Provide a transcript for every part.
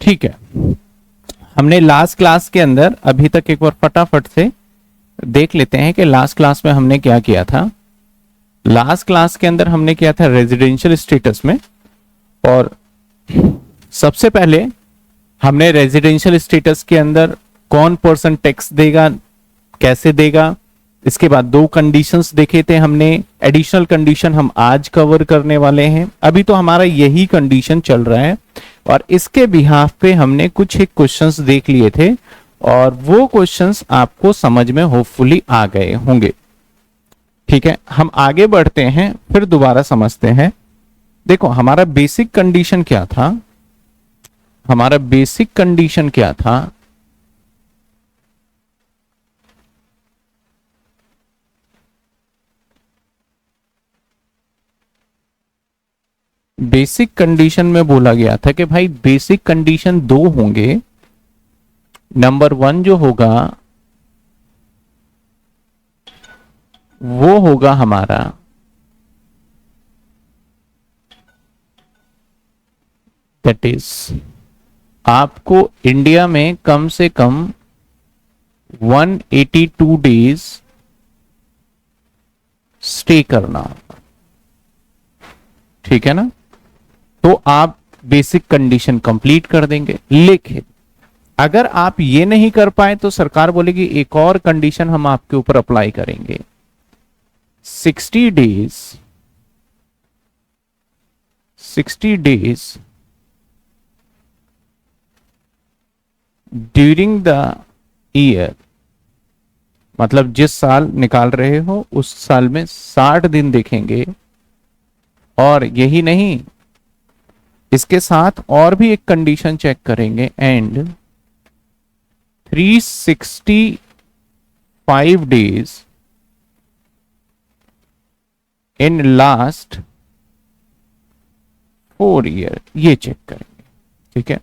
ठीक है, हमने लास्ट क्लास के अंदर अभी तक एक बार फटाफट से देख लेते हैं कि लास्ट क्लास में हमने क्या किया था। लास्ट क्लास के अंदर हमने किया था रेजिडेंशियल स्टेटस में, और सबसे पहले हमने रेजिडेंशियल स्टेटस के अंदर कौन पर्सन टैक्स देगा, कैसे देगा, इसके बाद दो कंडीशंस देखे थे हमने। एडिशनल कंडीशन हम आज कवर करने वाले हैं, अभी तो हमारा यही कंडीशन चल रहा है, और इसके बिहाफ पे हमने कुछ एक क्वेश्चंस देख लिए थे, और वो क्वेश्चंस आपको समझ में होपफुली आ गए होंगे। ठीक है, हम आगे बढ़ते हैं, फिर दोबारा समझते हैं। देखो हमारा बेसिक कंडीशन क्या था, हमारा बेसिक कंडीशन क्या था, बेसिक कंडीशन में बोला गया था कि भाई बेसिक कंडीशन दो होंगे। नंबर वन जो होगा वो होगा हमारा दैट इज आपको इंडिया में कम से कम 182 डेज स्टे करना होगा। ठीक है ना, तो आप बेसिक कंडीशन कंप्लीट कर देंगे। लेकिन अगर आप ये नहीं कर पाए तो सरकार बोलेगी एक और कंडीशन हम आपके ऊपर अप्लाई करेंगे, 60 डेज ड्यूरिंग द ईयर, मतलब जिस साल निकाल रहे हो उस साल में 60 दिन देखेंगे। और यही नहीं, इसके साथ और भी एक कंडीशन चेक करेंगे, and 365 days in last 4 year, ये चेक करेंगे। ठीक है,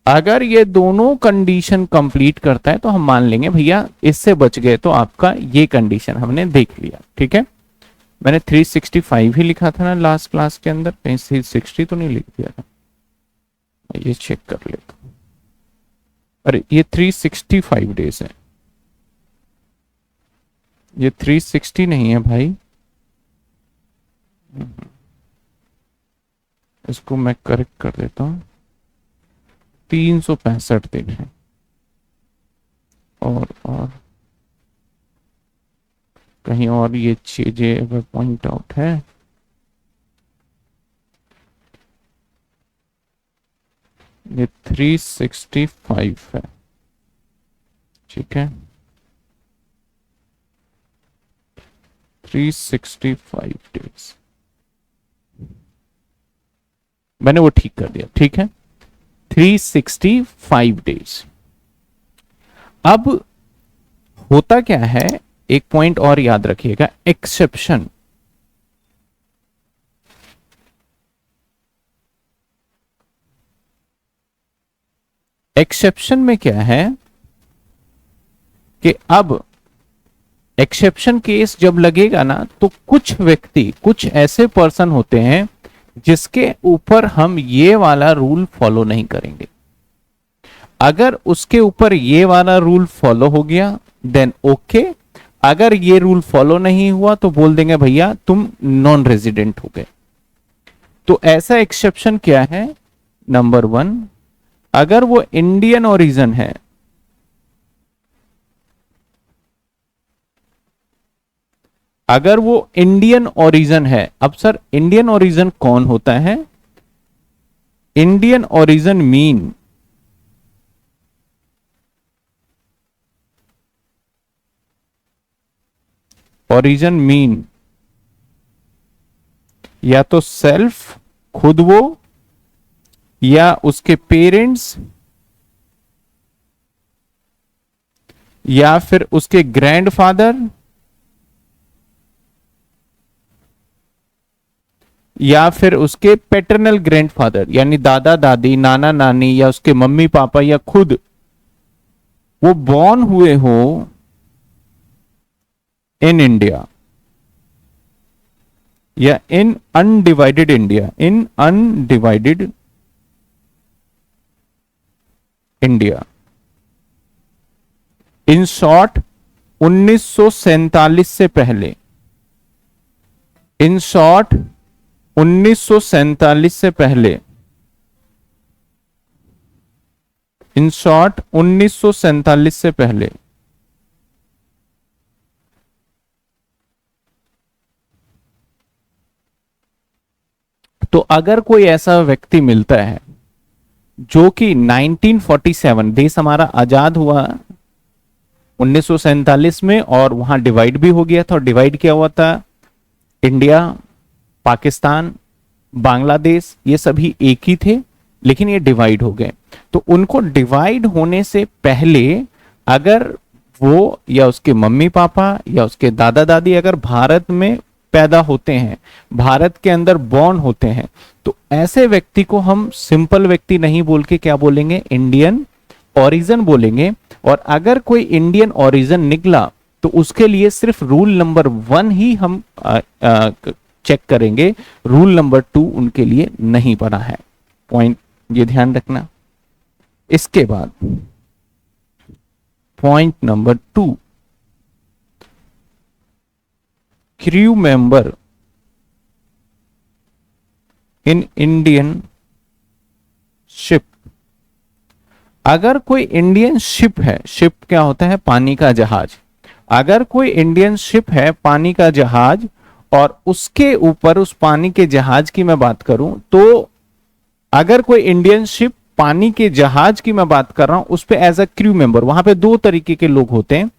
अगर ये दोनों कंडीशन कंप्लीट करता है तो हम मान लेंगे भैया इससे बच गए, तो आपका ये कंडीशन हमने देख लिया। ठीक है, मैंने 365 ही लिखा था ना लास्ट क्लास के अंदर, कहीं 360 तो नहीं लिख दिया था, ये चेक कर लेता हूं। अरे ये 365 डेज है, ये 360 नहीं है भाई, इसको मैं करेक्ट कर देता हूं, 365 दिन है। और कहीं और ये चीजें अगर पॉइंट आउट है, ये 365 है। ठीक है, 365 डेज मैंने वो ठीक कर दिया। ठीक है, 365 डेज। अब होता क्या है, एक पॉइंट और याद रखिएगा, एक्सेप्शन। एक्सेप्शन में क्या है कि अब एक्सेप्शन केस जब लगेगा ना, तो कुछ व्यक्ति, कुछ ऐसे पर्सन होते हैं जिसके ऊपर हम ये वाला रूल फॉलो नहीं करेंगे। अगर उसके ऊपर ये वाला रूल फॉलो हो गया देन ओके, अगर ये रूल फॉलो नहीं हुआ तो बोल देंगे भैया तुम नॉन रेजिडेंट हो गए। तो ऐसा एक्सेप्शन क्या है, नंबर वन, अगर वो इंडियन ओरिजिन है, अगर वो इंडियन ओरिजिन है। अब सर इंडियन ओरिजिन कौन होता है, इंडियन ओरिजिन मीन या तो सेल्फ, खुद वो, या उसके पेरेंट्स, या फिर उसके ग्रैंडफादर, या फिर उसके पैटर्नल ग्रैंडफादर यानी दादा दादी, नाना नानी, या उसके मम्मी पापा, या खुद वो बॉर्न हुए हो इन इंडिया या in undivided India, in undivided India. In short 1947 से पहले, इन शॉर्ट 1947 से पहले, इन शॉर्ट 1947 से पहले तो अगर कोई ऐसा व्यक्ति मिलता है जो कि 1947, देश हमारा आजाद हुआ 1947 में और वहां डिवाइड भी हो गया था, और डिवाइड क्या हुआ था, इंडिया, पाकिस्तान, बांग्लादेश, ये सभी एक ही थे, लेकिन ये डिवाइड हो गए। तो उनको डिवाइड होने से पहले अगर वो या उसके मम्मी पापा या उसके दादा दादी अगर भारत में पैदा होते हैं, भारत के अंदर बॉर्न होते हैं, तो ऐसे व्यक्ति को हम सिंपल व्यक्ति नहीं बोल के क्या बोलेंगे, इंडियन ओरिजिन बोलेंगे। और अगर कोई इंडियन ओरिजिन निकला तो उसके लिए सिर्फ रूल नंबर 1 ही हम चेक करेंगे, रूल नंबर 2 उनके लिए नहीं बना है। पॉइंट ये ध्यान रखना। इसके बाद point number 2, crew member in Indian ship. अगर कोई इंडियन शिप है, शिप क्या होता है, पानी का जहाज। अगर कोई इंडियन शिप है, पानी का जहाज, और उसके ऊपर उस पानी के जहाज की मैं बात करूं, तो अगर कोई इंडियन शिप पानी के जहाज की मैं बात कर रहा हूं, उस पे एज अ क्रू मेंबर, वहां पे दो तरीके के लोग होते हैं।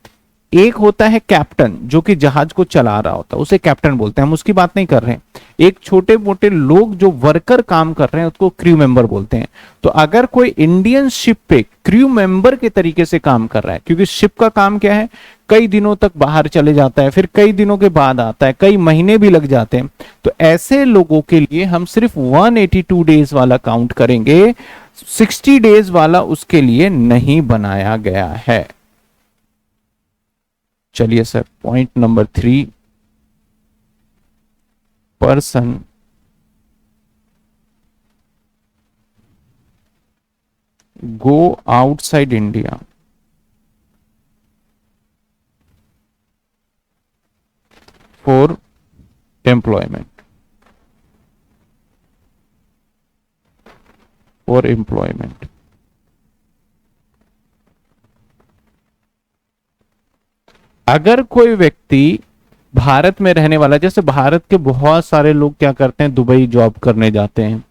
एक होता है कैप्टन जो कि जहाज को चला रहा होता है, उसे कैप्टन बोलते हैं, हम उसकी बात नहीं कर रहे हैं। एक छोटे मोटे लोग जो वर्कर काम कर रहे हैं उसको क्रू मेंबर बोलते हैं। तो अगर कोई इंडियन शिप पे क्रू मेंबर के तरीके से काम कर रहा है, क्योंकि शिप का काम क्या है, कई दिनों तक बाहर चले जाता है, फिर कई दिनों के बाद आता है, कई महीने भी लग जाते हैं, तो ऐसे लोगों के लिए हम सिर्फ 182 डेज वाला काउंट करेंगे, 60 डेज वाला उसके लिए नहीं बनाया गया है। चलिए sir, point number 3, person go outside India for employment, for employment. अगर कोई व्यक्ति भारत में रहने वाला, जैसे भारत के बहुत सारे लोग क्या करते हैं, दुबई जॉब करने जाते हैं,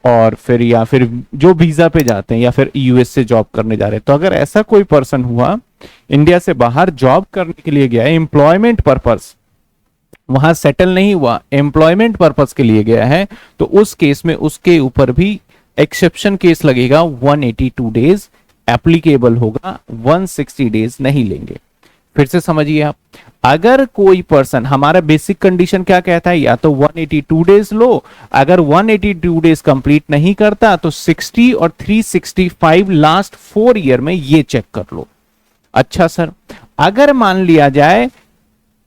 और फिर या फिर जो वीजा पे जाते हैं, या फिर यूएस से जॉब करने जा रहे हैं, तो अगर ऐसा कोई पर्सन हुआ, इंडिया से बाहर जॉब करने के लिए गया है, एम्प्लॉयमेंट पर्पस, वहां सेटल नहीं हुआ, एम्प्लॉयमेंट पर्पस के लिए गया है, तो उस केस में उसके ऊपर भी एक्सेप्शन केस लगेगा, 182 डेज एप्लीकेबल होगा, 160 डेज नहीं लेंगे। फिर से समझिए आप, अगर कोई पर्सन, हमारा बेसिक कंडीशन क्या कहता है, या तो 182 डेज लो, अगर 182 डेज कंप्लीट नहीं करता तो 60 और 365 लास्ट 4 ईयर में ये चेक कर लो। अच्छा सर, अगर मान लिया जाए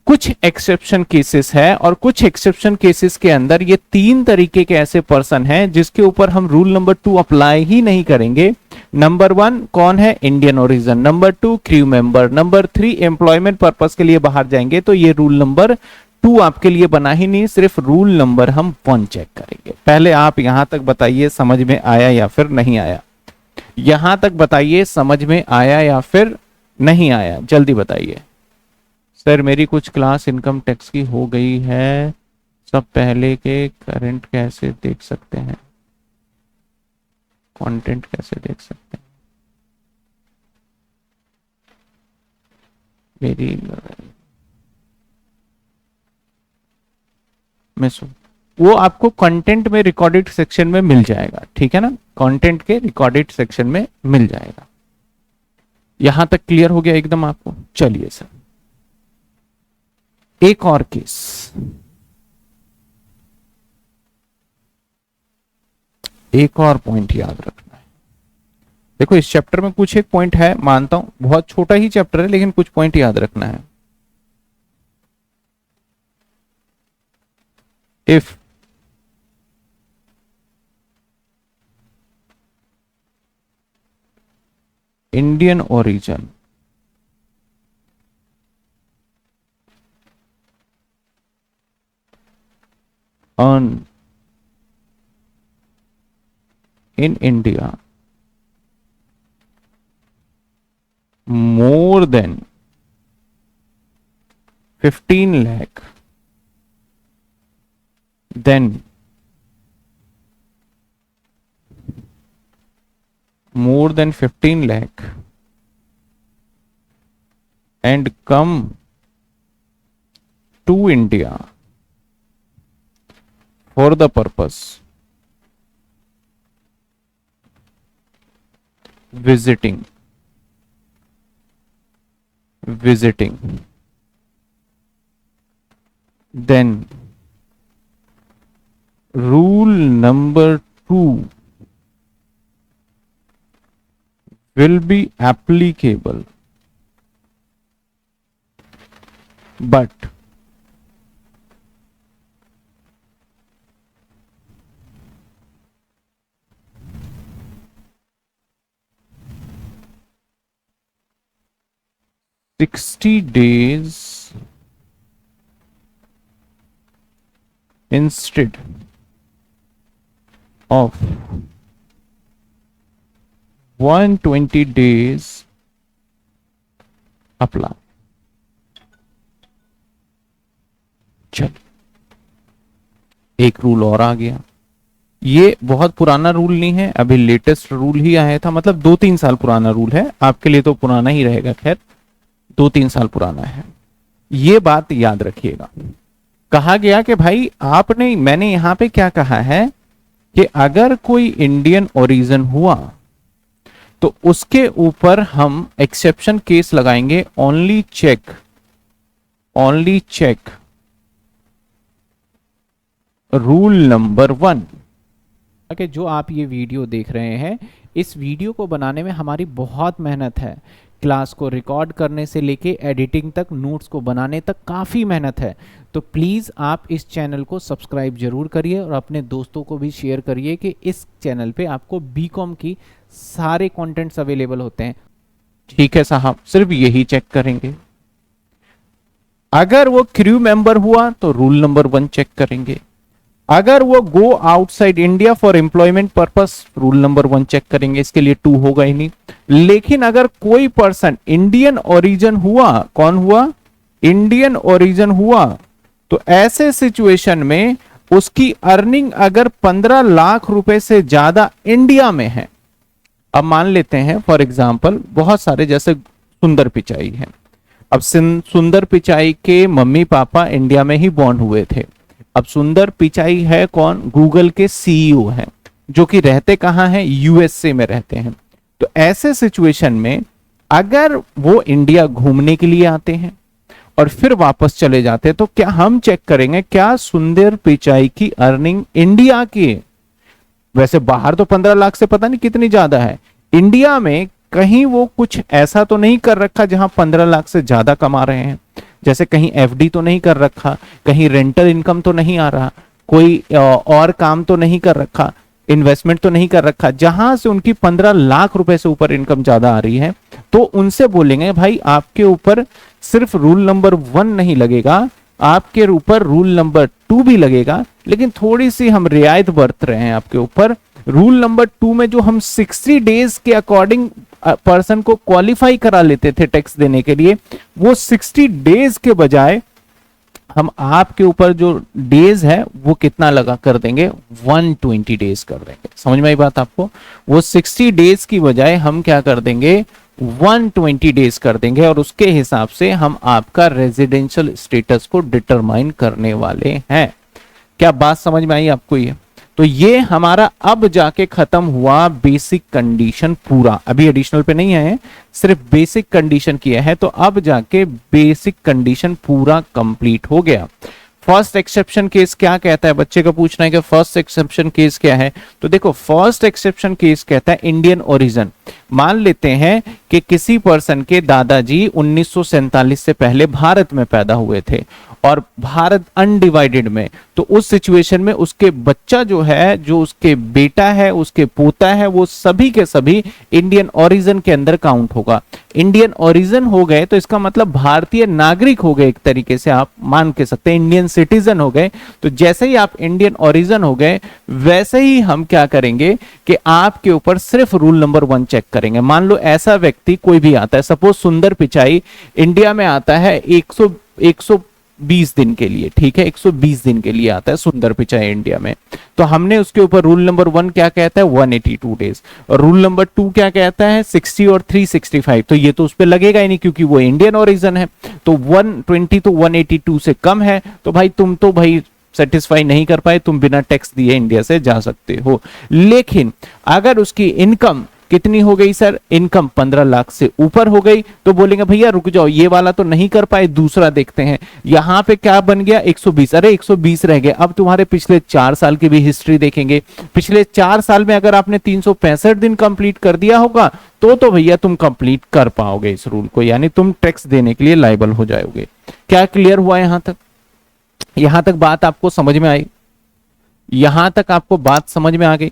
कुछ एक्सेप्शन केसेस है, और कुछ एक्सेप्शन केसेस के अंदर ये 3 तरीके के ऐसे पर्सन हैं जिसके ऊपर हम रूल नंबर 2 अप्लाई ही नहीं करेंगे। नंबर 1 कौन है, Indian origin, number 2 crew member, number 3 employment purpose के लिए बाहर जाएंगे, तो ये रूल नंबर 2 आपके लिए बना ही नहीं, सिर्फ रूल नंबर हम 1 चेक करेंगे। पहले आप यहां तक बताइए समझ में आया या फिर नहीं आया, यहां तक बताइए समझ में आया या फिर नहीं आया, जल्दी बताइए। सर मेरी कुछ क्लास इनकम टैक्स की हो गई है, सब पहले के करंट कैसे देख सकते हैं, कंटेंट कैसे देख सकते हैं, मेरी मैं सुन, वो आपको कंटेंट में रिकॉर्डेड सेक्शन में मिल जाएगा, ठीक है ना, कंटेंट के रिकॉर्डेड सेक्शन में मिल जाएगा। यहां तक क्लियर हो गया एकदम आपको। चलिए सर, एक और केस, एक और पॉइंट याद रखना है। देखो इस चैप्टर में कुछ एक पॉइंट है, मानता हूं बहुत छोटा ही चैप्टर है, लेकिन कुछ पॉइंट याद रखना है। If Indian origin earn in India more than 15 lakh, then more than 15 lakh and come to India for the purpose visiting then rule number 2 will be applicable, but $60 instead of 120 days apply. चल एक rule और आ गया। ये बहुत पुराना rule नहीं है, अभी लेटेस्ट रूल ही आया था, मतलब 2-3 साल पुराना रूल है, आपके लिए तो पुराना ही रहेगा, खैर 2-3 साल पुराना है। ये बात याद रखिएगा। कहा गया कि भाई आपने, मैंने यहां पे क्या कहा है कि अगर कोई इंडियन ओरिजिन हुआ तो उसके ऊपर हम एक्सेप्शन केस लगाएंगे, ओनली चेक रूल नंबर 1। कि जो आप ये वीडियो देख रहे हैं, इस वीडियो को बनाने में हमारी बहुत मेहनत है, क्लास को रिकॉर्ड करने से लेके एडिटिंग तक, नोट्स को बनाने तक काफ़ी मेहनत है। तो प्लीज़ आप इस चैनल को सब्सक्राइब जरूर करिए और अपने दोस्तों को भी शेयर करिए कि इस चैनल पे आपको बीकॉम की सारे कंटेंट्स अवेलेबल होते हैं। ठीक है साहब, सिर्फ यही चेक करेंगे। अगर वो क्रू मेंबर हुआ तो रूल नंबर 1 चेक करेंगे। अगर वो go outside India for employment purpose, rule number 1 check करेंगे, इसके लिए 2 होगा ही नहीं। लेकिन अगर कोई पर्सन इंडियन ओरिजिन हुआ, कौन हुआ? इंडियन ओरिजिन हुआ, तो ऐसे सिचुएशन में उसकी अर्निंग अगर 15 लाख रुपए से ज्यादा इंडिया में है, अब मान लेते हैं फॉर एग्जांपल बहुत सारे, जैसे सुंदर पिचाई है। अब सुंदर पिचाई के मम्मी पापा इंडिया में ही बॉर्न हुए थे। अब सुंदर पिचाई है कौन? गूगल के सीईओ हैं, जो कि रहते कहां हैं? यूएसए में रहते हैं। तो ऐसे सिचुएशन में अगर वो इंडिया घूमने के लिए आते हैं और फिर वापस चले जाते हैं, तो क्या हम चेक करेंगे क्या सुंदर पिचाई की अर्निंग इंडिया की, वैसे बाहर तो 15 लाख से पता नहीं कितनी ज्यादा है, इंडिया में कहीं वो कुछ ऐसा तो नहीं कर रखा जहां 15 लाख से ज्यादा कमा रहे हैं? जैसे कहीं एफडी तो नहीं कर रखा, कहीं रेंटल इनकम तो नहीं आ रहा, कोई और काम तो नहीं कर रखा, इन्वेस्टमेंट तो नहीं कर रखा, जहां से उनकी 15 लाख रुपए से ऊपर इनकम ज्यादा आ रही है। तो उनसे बोलेंगे भाई आपके ऊपर सिर्फ रूल नंबर 1 नहीं लगेगा, आपके ऊपर रूल नंबर 2 भी लगेगा, लेकिन थोड़ी सी हम रियायत बरत रहे हैं आपके ऊपर। रूल नंबर 2 में जो हम 60 डेज के अकॉर्डिंग पर्सन को क्वालिफाई करा लेते थे टैक्स देने के लिए, वो 60 डेज के बजाय हम आपके ऊपर जो डेज है वो कितना लगा कर देंगे? 120 डेज कर देंगे। समझ में आई बात आपको? वो 60 डेज की बजाय हम क्या कर देंगे? 120 डेज कर देंगे, और उसके हिसाब से हम आपका रेजिडेंशियल स्टेटस को डिटरमाइन करने वाले हैं। क्या बात समझ में आई आपको? ये तो ये हमारा अब जाके खत्म हुआ बेसिक कंडीशन पूरा, अभी एडिशनल पे नहीं आए, सिर्फ बेसिक कंडीशन किया है, तो अब जाके बेसिक कंडीशन पूरा कंप्लीट हो गया। फर्स्ट एक्सेप्शन केस क्या कहता है? बच्चे का पूछना है कि फर्स्ट एक्सेप्शन केस क्या है। तो देखो, फर्स्ट एक्सेप्शन केस कहता है इंडियन ओरिजिन। मान लेते हैं कि किसी पर्सन के दादाजी 1947 से पहले भारत में पैदा हुए थे और भारत अनडिवाइडेड में, तो उस सिचुएशन में उसके बच्चा जो है, जो उसके बेटा है, उसके पोता है, वो सभी के सभी इंडियन ओरिजिन के अंदर काउंट होगा। इंडियन ओरिजिन हो गए तो इसका मतलब भारतीय नागरिक हो गए, एक तरीके से आप मान के सकते हैं इंडियन सिटीजन हो गए। तो जैसे ही आप इंडियन ओरिजिन हो गए, वैसे ही हम क्या करेंगे कि आपके ऊपर सिर्फ रूल नंबर 1 चेक करेंगे। मान लो ऐसा व्यक्ति कोई भी आता है, सपोज सुंदर पिचाई इंडिया में आता है 120 दिन के लिए, ठीक है, 120 दिन के लिए आता है सुंदर पिचाई इंडिया में। तो हमने उसके ऊपर रूल नंबर 1 क्या कहता है, 182 डेज, और रूल नंबर 2 क्या कहता है, 60 और 365। तो ये तो उस पर लगेगा ही नहीं क्योंकि वो इंडियन ओरिजिन है। तो 120 तो 182 से कम है, तो भाई तुम तो भाई सेटिस्फाई नहीं कर पाए, तुम बिना टैक्स दिए इंडिया से जा सकते हो। लेकिन अगर उसकी इनकम कितनी हो गई सर, इनकम 15 लाख से ऊपर हो गई, तो बोलेंगे भैया रुक जाओ, ये वाला तो नहीं कर पाए, दूसरा देखते हैं। यहां पे क्या बन गया, 120, अरे 120 रह गए। अब तुम्हारे पिछले 4 साल की भी हिस्ट्री देखेंगे। पिछले 4 साल में अगर आपने 365 दिन कंप्लीट कर दिया होगा, तो भैया तुम कंप्लीट कर पाओगे इस रूल को, यानी तुम टैक्स देने के लिए लायबल हो जाओगे। क्या क्लियर हुआ यहां तक? यहां तक बात आपको समझ में आई? यहां तक आपको बात समझ में आ गई?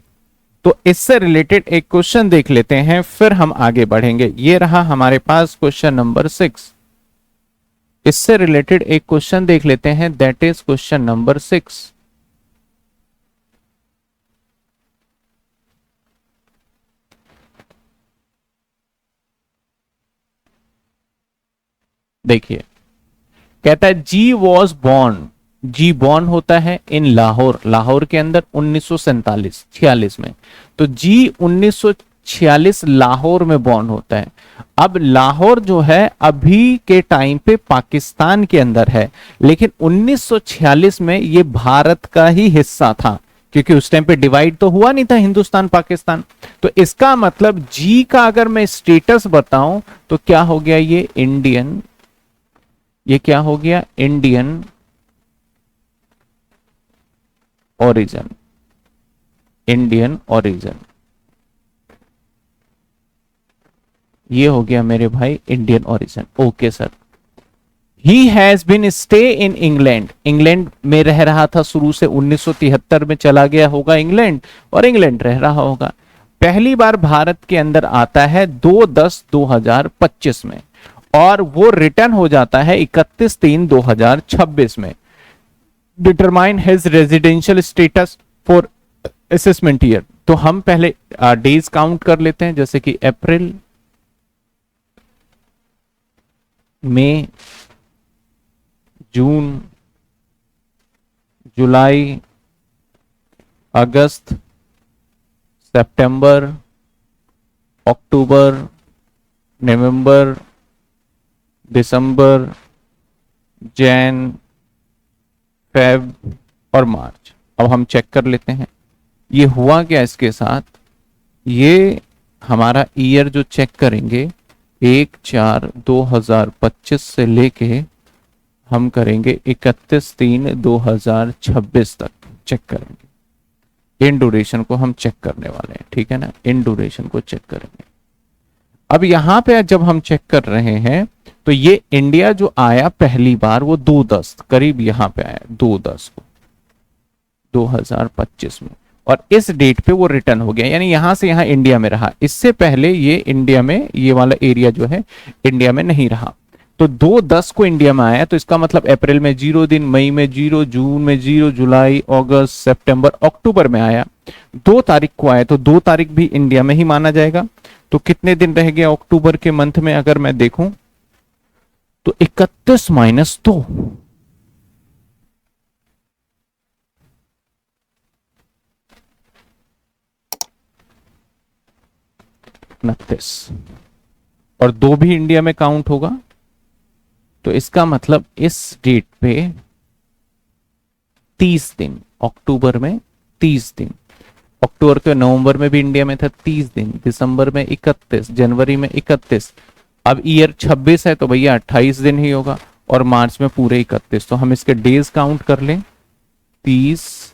तो इससे रिलेटेड एक क्वेश्चन देख लेते हैं, फिर हम आगे बढ़ेंगे। ये रहा हमारे पास क्वेश्चन नंबर 6। इससे रिलेटेड एक क्वेश्चन देख लेते हैं, दैट इज क्वेश्चन नंबर 6। देखिए, कहता है जी वॉज बॉर्न, जी बॉर्न होता है इन लाहौर, लाहौर के अंदर 1947 में। तो जी 1946 लाहौर में बॉर्न होता है। अब लाहौर जो है अभी के टाइम पे पाकिस्तान के अंदर है, लेकिन 1946 में ये भारत का ही हिस्सा था, क्योंकि उस टाइम पे डिवाइड तो हुआ नहीं था हिंदुस्तान पाकिस्तान। तो इसका मतलब जी का अगर मैं स्टेटस बताऊं तो क्या हो गया, ये इंडियन, ये क्या हो गया, इंडियन ओरिजिन, इंडियन ओरिजिन, ये हो गया मेरे भाई Indian origin. Okay sir. He has been stay in England, England में रह रहा था शुरू से, 1973 में चला गया होगा इंग्लैंड, और इंग्लैंड रह रहा होगा। पहली बार भारत के अंदर आता है 2/10/2025 में, और वो रिटर्न हो जाता है 31/3/2026 में। Determine his residential status for assessment year. तो हम पहले डेज काउंट कर लेते हैं, जैसे कि अप्रैल, मई, जून, जुलाई, अगस्त, सितंबर, अक्टूबर, नवंबर, दिसंबर, जैन, फेब और मार्च। अब हम चेक कर लेते हैं ये हुआ क्या इसके साथ। ये हमारा ईयर जो चेक करेंगे 1/4/2025 से लेके हम करेंगे 31/3/2026 तक चेक करेंगे। इन ड्यूरेशन को हम चेक करने वाले हैं, ठीक है ना, इन ड्यूरेशन को चेक करेंगे। अब यहां पे जब हम चेक कर रहे हैं तो ये इंडिया जो आया पहली बार वो 2/10 करीब यहां पे आया, 2/10 को 2025 में, और इस डेट पे वो रिटर्न हो गया, यानी यहां से यहां इंडिया में रहा। इससे पहले ये इंडिया में, ये वाला एरिया जो है इंडिया में नहीं रहा। तो 2/10 को इंडिया में आया, तो इसका मतलब अप्रैल में 0 दिन, मई में 0, जून में 0, जुलाई, अगस्त, सितंबर, अक्टूबर में आया। 2 तारीख को आया, तो 2 तारीख भी इंडिया में ही माना जाएगा। तो कितने दिन रह गया अक्टूबर के मंथ में, अगर मैं देखूं तो 31 - 2, और 2 भी इंडिया में काउंट होगा। तो इसका मतलब इस डेट पे 30 दिन, अक्टूबर में 30 दिन, अक्टूबर के नवंबर में भी इंडिया में था 30 दिन, दिसंबर में 31, जनवरी में 31। अब ईयर 26 है तो भैया 28 दिन ही होगा, और मार्च में पूरे 31। तो हम इसके डेज काउंट कर लें, 30,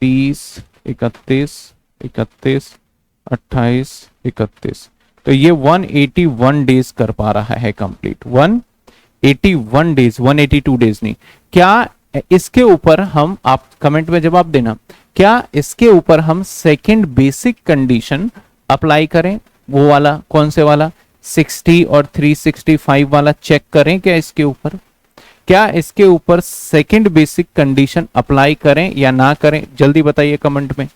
31, 31, 28, 31। तो ये 181 डेज कर पा रहा है कंप्लीट, 1 181 डेज, 182 डेज नहीं। क्या इसके ऊपर हम, आप कमेंट में जवाब देना, क्या इसके ऊपर हम सेकंड बेसिक कंडीशन अप्लाई करें? वो वाला कौन से वाला, 60 और 365 वाला चेक करें क्या इसके ऊपर? क्या इसके ऊपर सेकंड बेसिक कंडीशन अप्लाई करें या ना करें? जल्दी बताइए कमेंट में,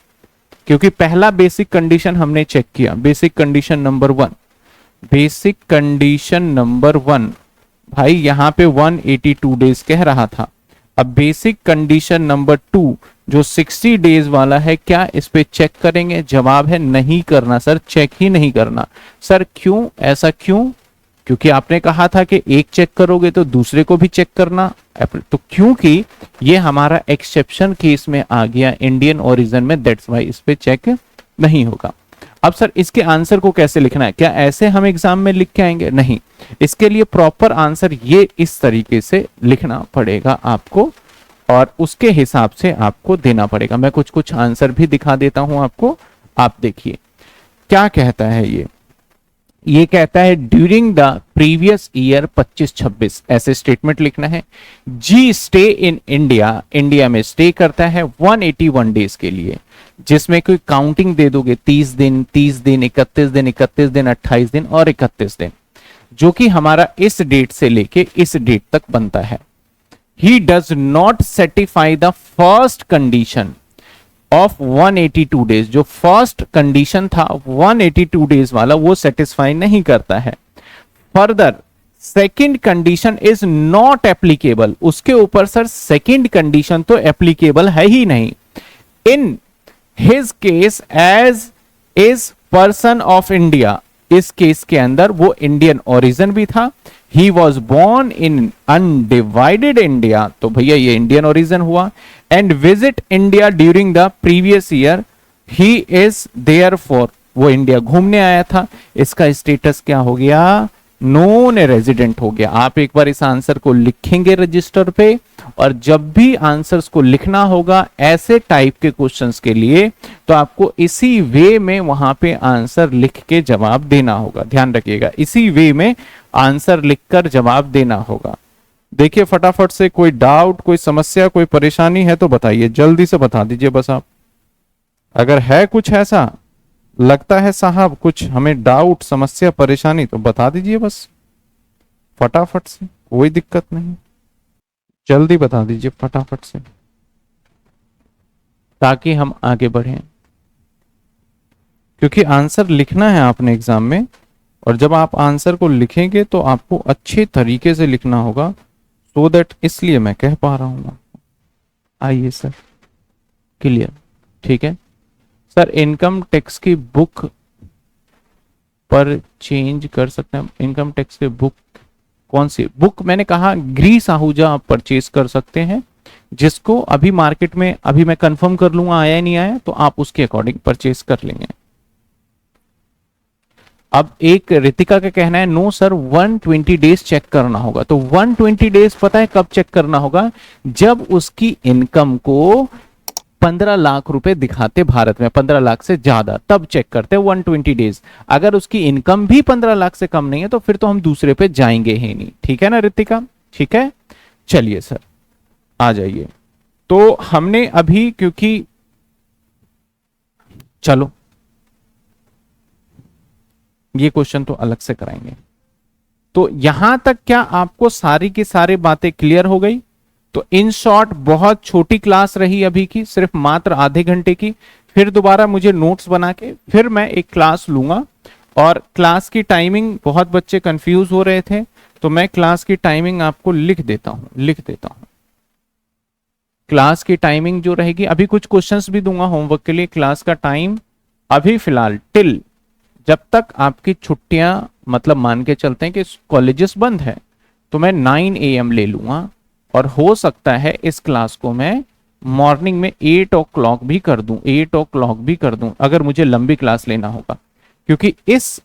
क्योंकि पहला बेसिक कंडीशन हमने चेक किया, basic condition number 1, basic condition number 1 भाई यहां पे 182 डेज कह रहा था। अब बेसिक कंडीशन नंबर 2 जो 60 डेज वाला है, क्या इस पे चेक करेंगे? जवाब है नहीं करना सर, चेक ही नहीं करना। सर क्यों, ऐसा क्यों? क्योंकि आपने कहा था कि एक चेक करोगे तो दूसरे को भी चेक करना, तो क्योंकि ये हमारा एक्सेप्शन केस में आ गया इंडियन ओरिजिन में, दैट्स वाई इस पे चेक नहीं होगा। अब सर इसके आंसर को कैसे लिखना है? क्या ऐसे हम एग्जाम में लिख के आएंगे? नहीं, इसके लिए प्रॉपर आंसर ये इस तरीके से लिखना पड़ेगा आपको, और उसके हिसाब से आपको देना पड़ेगा। मैं कुछ कुछ आंसर भी दिखा देता हूं आपको, आप देखिए क्या कहता है ये कहता है ड्यूरिंग द प्रीवियस ईयर 25-26, ऐसे स्टेटमेंट लिखना है। जी स्टे इन इंडिया, इंडिया में स्टे करता है 181 डेज के लिए, जिसमें कोई काउंटिंग दे दोगे 30 दिन 30 दिन 31 दिन 31 दिन 28 दिन और 31 दिन, जो कि हमारा इस डेट से लेके इस डेट तक बनता है। He does not satisfy the first condition of 182 days, जो फर्स्ट कंडीशन था 182 डेज वाला वो सेटिस्फाई नहीं करता है। Further second condition is not applicable, उसके ऊपर सर सेकंड कंडीशन तो एप्लीकेबल है ही नहीं। In his case as is person of India, इस केस के अंदर वो इंडियन ओरिजिन भी था। He was born in undivided India, तो भैया ये इंडियन ओरिजिन हुआ। And visit India during the previous year, he is there for, वो इंडिया घूमने आया था, इसका स्टेटस क्या हो गया? नॉन रेजिडेंट हो गया। आप एक बार इस आंसर को लिखेंगे रजिस्टर पे, और जब भी आंसर्स को लिखना होगा ऐसे टाइप के क्वेश्चंस के लिए, तो आपको इसी वे में वहां पे आंसर लिख के जवाब देना होगा। ध्यान रखिएगा, इसी वे में आंसर लिखकर जवाब देना होगा। देखिए फटाफट से, कोई डाउट, कोई समस्या, कोई परेशानी है तो बताइए, जल्दी से बता दीजिए बस आप। अगर है कुछ ऐसा लगता है साहब, कुछ हमें डाउट समस्या परेशानी, तो बता दीजिए बस फटाफट से, कोई दिक्कत नहीं, जल्दी बता दीजिए फटाफट से, ताकि हम आगे बढ़ें। क्योंकि आंसर लिखना है आपने एग्जाम में, और जब आप आंसर को लिखेंगे तो आपको अच्छे तरीके से लिखना होगा, सो दैट, इसलिए मैं कह पा रहा हूं। आइए सर, क्लियर, ठीक है सर। इनकम टैक्स की बुक पर चेंज कर सकते हैं? इनकम टैक्स की बुक कौन सी बुक? मैंने कहा ग्रीस आहूजा आप परचेज कर सकते हैं, जिसको अभी मार्केट में, अभी मैं कंफर्म कर लूंगा आया नहीं आया, तो आप उसके अकॉर्डिंग परचेज कर लेंगे। अब एक रितिका का कहना है नो सर 120 डेज चेक करना होगा। तो 120 डेज पता है कब चेक करना होगा? जब उसकी इनकम को 15 लाख रुपए दिखाते भारत में, 15 लाख से ज्यादा, तब चेक करते हैं 120 डेज। अगर उसकी इनकम भी 15 लाख से कम नहीं है तो फिर तो हम दूसरे पे जाएंगे ही नहीं। ठीक है ना रितिका? ठीक है, चलिए सर आ जाइए। तो हमने अभी, क्योंकि चलो ये क्वेश्चन तो अलग से कराएंगे। तो यहां तक क्या आपको सारी की सारी बातें क्लियर हो गई? तो इन शॉर्ट बहुत छोटी क्लास रही अभी की, सिर्फ मात्र आधे घंटे की। फिर दोबारा मुझे नोट्स बना के फिर मैं एक क्लास लूंगा, और क्लास की टाइमिंग, बहुत बच्चे कंफ्यूज हो रहे थे, तो मैं क्लास की टाइमिंग आपको लिख देता हूं। क्लास की टाइमिंग जो रहेगी, अभी कुछ क्वेश्चंस भी दूंगा होमवर्क के लिए। क्लास का टाइम अभी फिलहाल टिल जब तक आपकी छुट्टियां, मतलब मान के चलते हैं कि कॉलेजेस बंद है, तो मैं 9 AM ले लूंगा, और हो सकता है इस क्लास को मैं मॉर्निंग में 8 o'clock भी कर दूं, 8 o'clock भी कर दूं, अगर मुझे लंबी क्लास लेना होगा। क्योंकि इस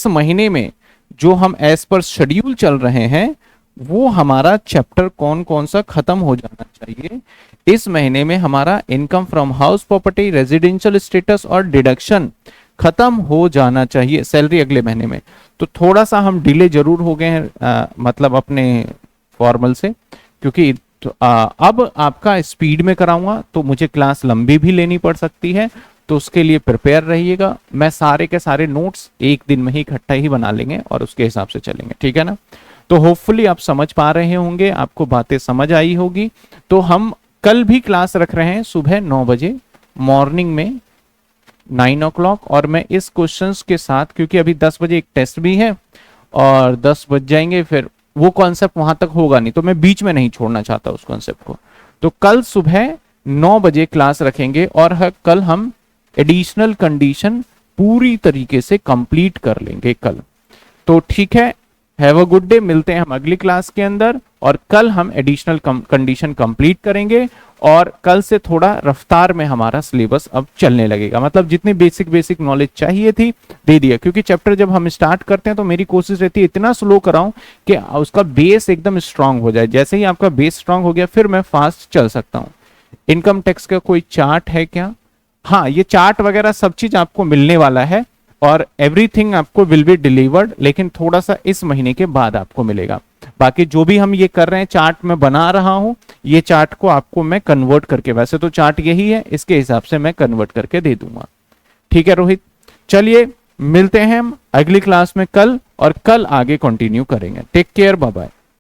महीने में जो हम एज पर शेड्यूल चल रहे हैं, वो हमारा चैप्टर कौन कौन सा खत्म हो जाना चाहिए। इस महीने में हमारा income from house property, residential status और डिडक्शन खत्म हो जाना चाहिए सैलरी अगले महीने में। तो थोड़ा सा हम डिले जरूर हो गए हैं मतलब अपने फॉर्मल से, क्योंकि अब आपका स्पीड में कराऊंगा तो मुझे क्लास लंबी भी लेनी पड़ सकती है, तो उसके लिए प्रिपेयर रहिएगा। मैं सारे के सारे नोट्स एक दिन में ही इकट्ठा ही बना लेंगे और उसके हिसाब से चलेंगे, ठीक है ना। तो होपफुली आप समझ पा रहे होंगे, आपको बातें समझ आई होगी। तो हम कल भी क्लास रख रहे हैं सुबह 9 बजे मॉर्निंग में 9 o'clock, और मैं इस क्वेश्चंस के साथ, क्योंकि अभी 10 बजे एक टेस्ट भी है और 10 बज जाएंगे, फिर वो कॉन्सेप्ट वहां तक होगा नहीं, तो मैं बीच में नहीं छोड़ना चाहता उस कॉन्सेप्ट को। तो कल सुबह 9 बजे क्लास रखेंगे और कल हम एडिशनल कंडीशन पूरी तरीके से कंप्लीट कर लेंगे कल। तो ठीक है, हैव अ गुड डे, मिलते हैं हम अगली क्लास के अंदर, और कल हम एडिशनल कंडीशन कंप्लीट करेंगे, और कल से थोड़ा रफ्तार में हमारा सिलेबस अब चलने लगेगा। मतलब जितनी बेसिक नॉलेज चाहिए थी दे दिया, क्योंकि चैप्टर जब हम स्टार्ट करते हैं तो मेरी कोशिश रहती है इतना स्लो कराऊं कि उसका बेस एकदम स्ट्रांग हो जाए। जैसे ही आपका बेस स्ट्रांग हो गया फिर मैं फास्ट चल सकता हूँ। इनकम टैक्स का कोई चार्ट है क्या? हाँ, ये चार्ट वगैरह सब चीज आपको मिलने वाला है, और एवरीथिंग आपको विल बी डिलीवर्ड, लेकिन थोड़ा सा इस महीने के बाद आपको मिलेगा। बाकी जो भी हम ये कर रहे हैं, चार्ट में बना रहा हूं, ये चार्ट को आपको मैं कन्वर्ट करके, वैसे तो चार्ट यही है, इसके हिसाब से मैं कन्वर्ट करके दे दूंगा। ठीक है रोहित, चलिए मिलते हैं हम अगली क्लास में कल, और कल आगे कंटिन्यू करेंगे। Take care, bye bye.